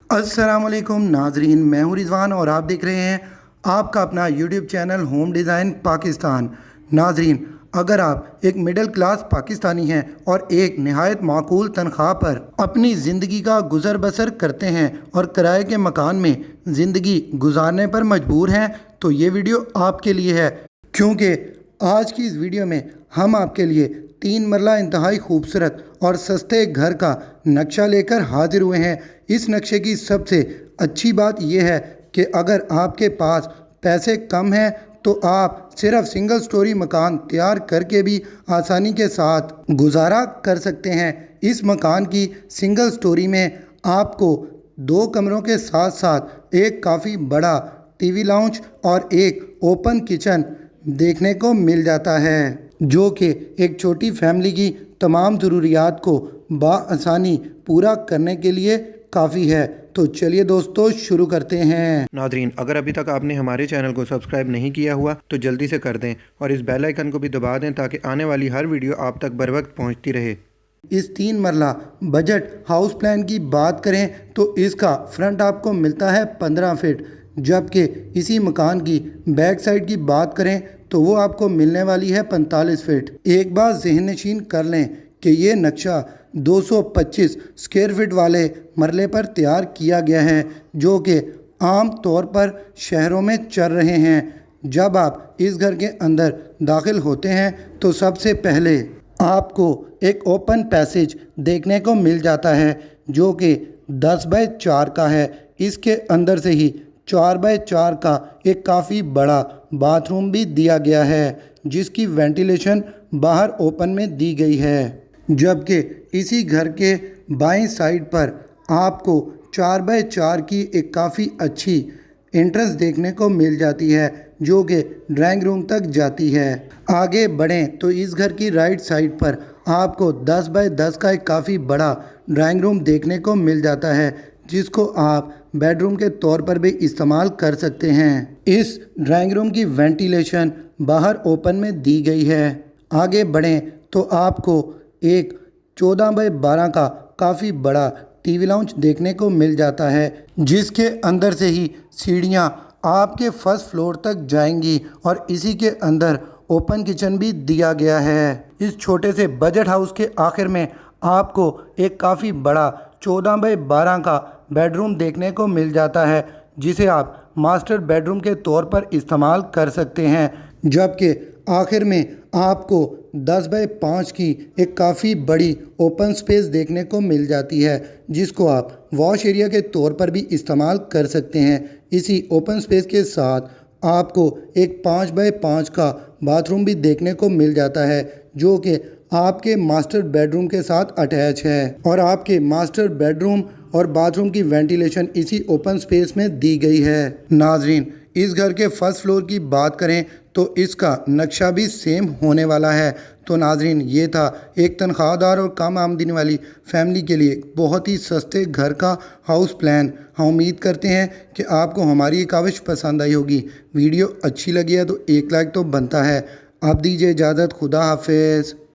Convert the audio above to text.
अस्सलाम वालेकुम नाजरीन, मैं हूं रिजवान और आप देख रहे हैं आपका अपना YouTube channel home design Pakistan. नाजरीन, अगर आप एक मिडिल क्लास पाकिस्तानी हैं और एक नहायत माकूल तनख्वाह पर अपनी ज़िंदगी का गुजर बसर करते हैं और किराए के मकान में ज़िंदगी गुजारने पर मजबूर हैं तो ये वीडियो आपके लिए है, क्योंकि आज की इस वीडियो में हम आपके लिए 3 मरला इंतहाई खूबसूरत और सस्ते घर का नक्शा लेकर हाजिर हुए हैं। इस नक्शे की सबसे अच्छी बात यह है कि अगर आपके पास पैसे कम हैं तो आप सिर्फ सिंगल स्टोरी मकान तैयार करके भी आसानी के साथ गुजारा कर सकते हैं। इस मकान की सिंगल स्टोरी में आपको 2 कमरों के साथ साथ एक काफ़ी बड़ा टीवी लाउंज और एक ओपन किचन देखने को मिल जाता है, जो कि एक छोटी फैमिली की तमाम ज़रूरियात को बआसानी पूरा करने के लिए काफ़ी है। तो चलिए दोस्तों शुरू करते हैं। नादरीन, अगर अभी तक आपने हमारे चैनल को सब्सक्राइब नहीं किया हुआ तो जल्दी से कर दें और इस बेल आइकन को भी दबा दें ताकि आने वाली हर वीडियो आप तक बर वक्त पहुँचती रहे। इस 3 मरला बजट हाउस प्लान की बात करें तो इसका फ्रंट आपको मिलता है 15 फीट, जबकि इसी मकान की बैक साइड की बात करें तो वो आपको मिलने वाली है 45 फीट। एक बात जहन नशीन कर लें कि ये नक्शा 225 स्क्वायर फीट वाले मरले पर तैयार किया गया है, जो कि आम तौर पर शहरों में चल रहे हैं। जब आप इस घर के अंदर दाखिल होते हैं तो सबसे पहले आपको एक ओपन पैसेज देखने को मिल जाता है, जो कि 10 बाय 4 का है। इसके अंदर से ही 4 बाय 4 का एक काफ़ी बड़ा बाथरूम भी दिया गया है, जिसकी वेंटिलेशन बाहर ओपन में दी गई है। जबकि इसी घर के बाएं साइड पर आपको 4 बाय 4 की एक काफ़ी अच्छी एंट्रेंस देखने को मिल जाती है, जो कि ड्राइंग रूम तक जाती है। आगे बढ़ें तो इस घर की राइट साइड पर आपको 10 बाय 10 का एक काफ़ी बड़ा ड्राइंग रूम देखने को मिल जाता है, जिसको आप बेडरूम के तौर पर भी इस्तेमाल कर सकते हैं। इस ड्राइंग रूम की वेंटिलेशन बाहर ओपन में दी गई है। आगे बढ़ें तो आपको एक 14 बाय 12 का काफ़ी बड़ा टीवी लाउंज देखने को मिल जाता है, जिसके अंदर से ही सीढ़ियां आपके फर्स्ट फ्लोर तक जाएंगी और इसी के अंदर ओपन किचन भी दिया गया है। इस छोटे से बजट हाउस के आखिर में आपको एक काफ़ी बड़ा 14 बाय 12 का बेडरूम देखने को मिल जाता है, जिसे आप मास्टर बेडरूम के तौर पर इस्तेमाल कर सकते हैं। जबकि आखिर में आपको 10 बाय 5 की एक काफ़ी बड़ी ओपन स्पेस देखने को मिल जाती है, जिसको आप वॉश एरिया के तौर पर भी इस्तेमाल कर सकते हैं। इसी ओपन स्पेस के साथ आपको एक 5 बाय 5 का बाथरूम भी देखने को मिल जाता है, जो कि आपके मास्टर बेडरूम के साथ अटैच है और आपके मास्टर बेडरूम और बाथरूम की वेंटिलेशन इसी ओपन स्पेस में दी गई है। नाजरीन, इस घर के फर्स्ट फ्लोर की बात करें तो इसका नक्शा भी सेम होने वाला है। तो नाजरीन, ये था एक तनख्वाहदार और कम आमदनी वाली फैमिली के लिए बहुत ही सस्ते घर का हाउस प्लान। हम उम्मीद करते हैं कि आपको हमारी ये काविश पसंद आई होगी। वीडियो अच्छी लगी है तो एक लाइक तो बनता है। आप दीजिए इजाज़त। खुदा हाफिज़।